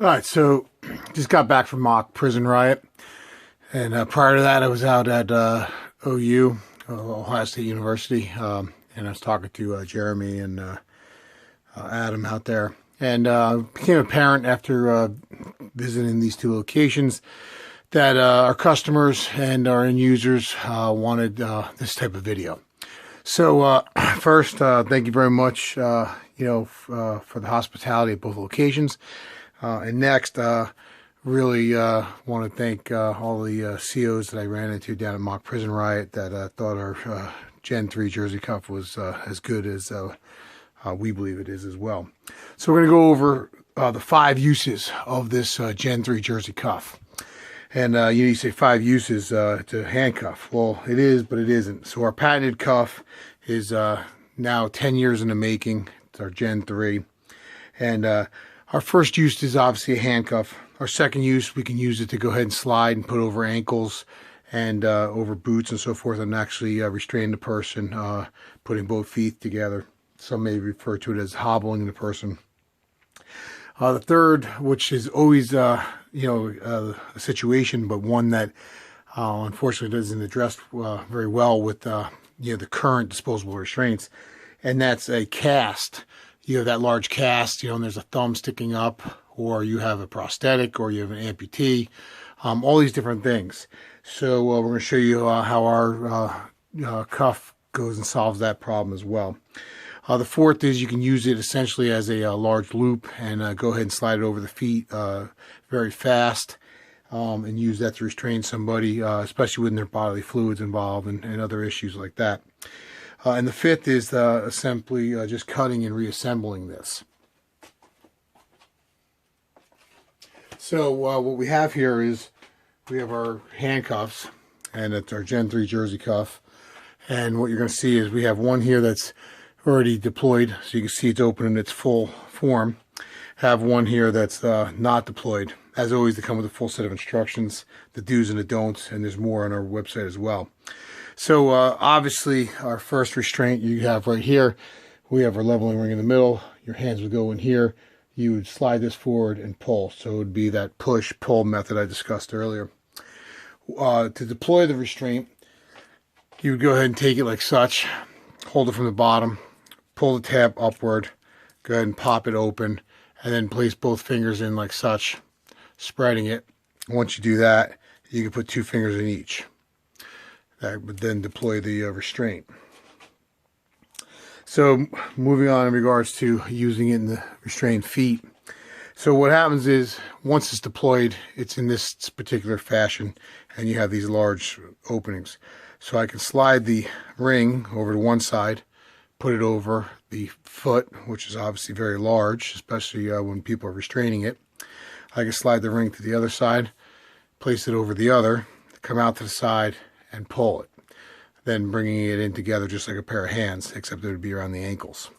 All right, so just got back from mock prison riot, and prior to that, I was out at OU, Ohio State University, and I was talking to Jeremy and Adam out there, and became apparent after visiting these two locations that our customers and our end users wanted this type of video. So first, thank you very much, for the hospitality at both locations. And next, really want to thank all the COs that I ran into down at Mock Prison Riot that thought our Gen 3 jersey cuff was as good as we believe it is as well. So we're going to go over the 5 uses of this Gen 3 jersey cuff. And you say 5 uses to handcuff. Well, it is, but it isn't. So our patented cuff is now 10 years in the making. It's our Gen 3. And our first use is obviously a handcuff. Our second use, we can use it to go ahead and slide and put over ankles and over boots and so forth, and actually restrain the person, putting both feet together. Some may refer to it as hobbling the person. The third, which is always, a situation, but one that unfortunately doesn't address very well with, the current disposable restraints, and that's a cast. You have that large cast, and there's a thumb sticking up, or you have a prosthetic, or you have an amputee, all these different things. So we're going to show you how our cuff goes and solves that problem as well. The fourth is you can use it essentially as a large loop and go ahead and slide it over the feet very fast and use that to restrain somebody, especially when their bodily fluids involved and other issues like that. And the fifth is simply just cutting and reassembling this. So what we have here is we have our handcuffs, and it's our Gen 3 jersey cuff. And what you're going to see is we have one here that's already deployed, so you can see it's open in its full form. Have one here that's not deployed. As always, they come with a full set of instructions, the do's and the don'ts, and there's more on our website as well. So obviously our first restraint you have right here, we have our leveling ring in the middle. Your hands would go in here. You would slide this forward and pull. So it would be that push-pull method I discussed earlier. To deploy the restraint, you would go ahead and take it like such, hold it from the bottom, pull the tab upward, go ahead and pop it open, and then place both fingers in like such, spreading it. Once you do that, you can put 2 fingers in each. That would then deploy the restraint. So moving on in regards to using it in the restrained feet. So what happens is once it's deployed, it's in this particular fashion, and you have these large openings. So I can slide the ring over to one side, put it over the foot, which is obviously very large, especially when people are restraining it. I can slide the ring to the other side, place it over the other, come out to the side, and pull it. Then bringing it in together just like a pair of hands, except it would be around the ankles.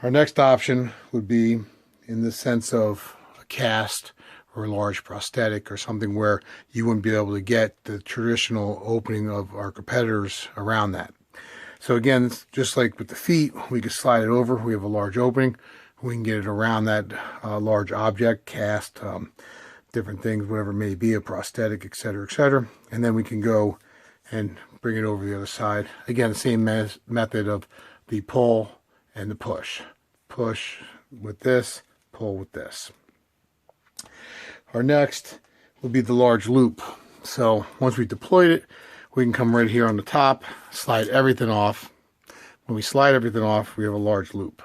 Our next option would be in the sense of a cast or a large prosthetic or something where you wouldn't be able to get the traditional opening of our competitors around that. So again, just like with the feet, we can slide it over. We have a large opening. We can get it around that large object, cast, different things, whatever it may be, a prosthetic, etc., etc. And then we can go and bring it over the other side. Again, the same method of the pull and the push. Push with this, pull with this. Our next will be the large loop. So once we've deployed it, we can come right here on the top, slide everything off. When we slide everything off, we have a large loop.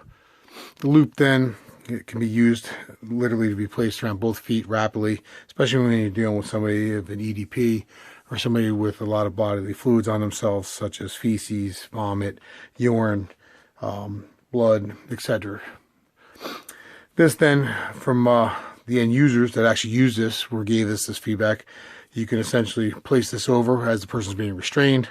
The loop then, it can be used literally to be placed around both feet rapidly, especially when you're dealing with somebody with an EDP or somebody with a lot of bodily fluids on themselves, such as feces, vomit, urine, blood, etc. This then, from the end users that actually use this or gave us this feedback, you can essentially place this over as the person's being restrained,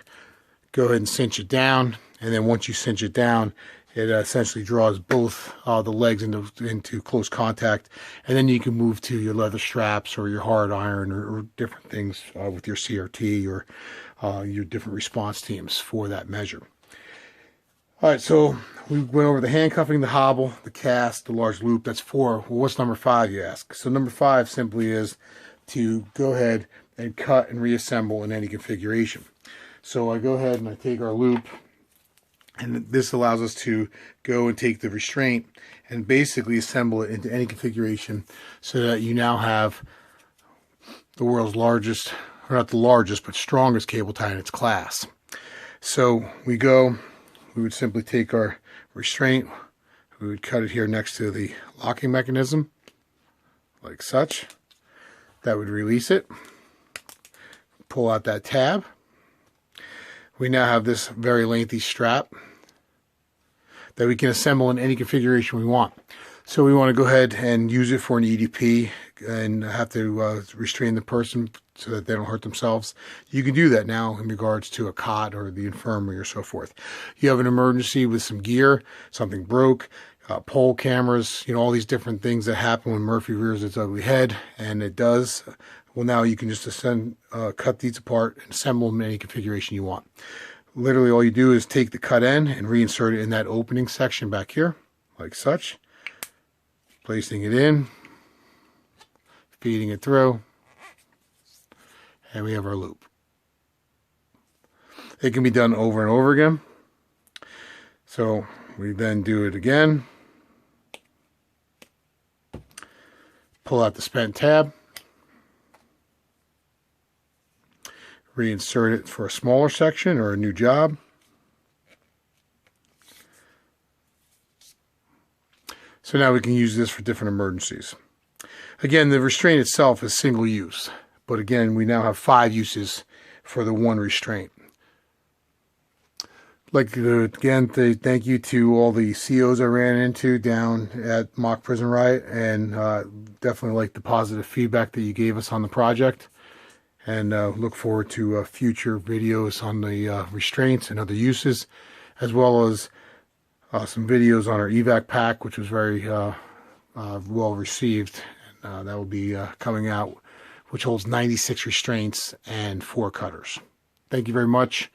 go ahead and cinch it down, and then once you cinch it down, it essentially draws both the legs into close contact, and then you can move to your leather straps or your hard iron or different things with your CRT or your different response teams for that measure. All right, so we went over the handcuffing, the hobble, the cast, the large loop. That's 4. Well, what's number 5, you ask? So number 5 simply is to go ahead and cut and reassemble in any configuration. So I go ahead and I take our loop, and this allows us to go and take the restraint and basically assemble it into any configuration, so that you now have the world's largest, or not the largest, but strongest cable tie in its class. So we would simply take our restraint, we would cut it here next to the locking mechanism, like such. That would release it. Pull out that tab. We now have this very lengthy strap that we can assemble in any configuration we want. So we want to go ahead and use it for an EDP and have to restrain the person so that they don't hurt themselves. You can do that now in regards to a cot or the infirmary or so forth. You have an emergency with some gear, something broke, pole cameras, all these different things that happen when Murphy rears its ugly head, and it does. Well, now you can just cut these apart and assemble them in any configuration you want. Literally all you do is take the cut end and reinsert it in that opening section back here, like such. Placing it in, feeding it through, and we have our loop. It can be done over and over again. So we then do it again. Pull out the spent tab. Reinsert it for a smaller section or a new job. So now we can use this for different emergencies. Again, the restraint itself is single use, but again, we now have 5 uses for the one restraint. Like to again thank you to all the COs I ran into down at Mock Prison Riot, and definitely like the positive feedback that you gave us on the project, and look forward to future videos on the restraints and other uses, as well as some videos on our evac pack, which was very well received. And that will be coming out, which holds 96 restraints and 4 cutters. Thank you very much.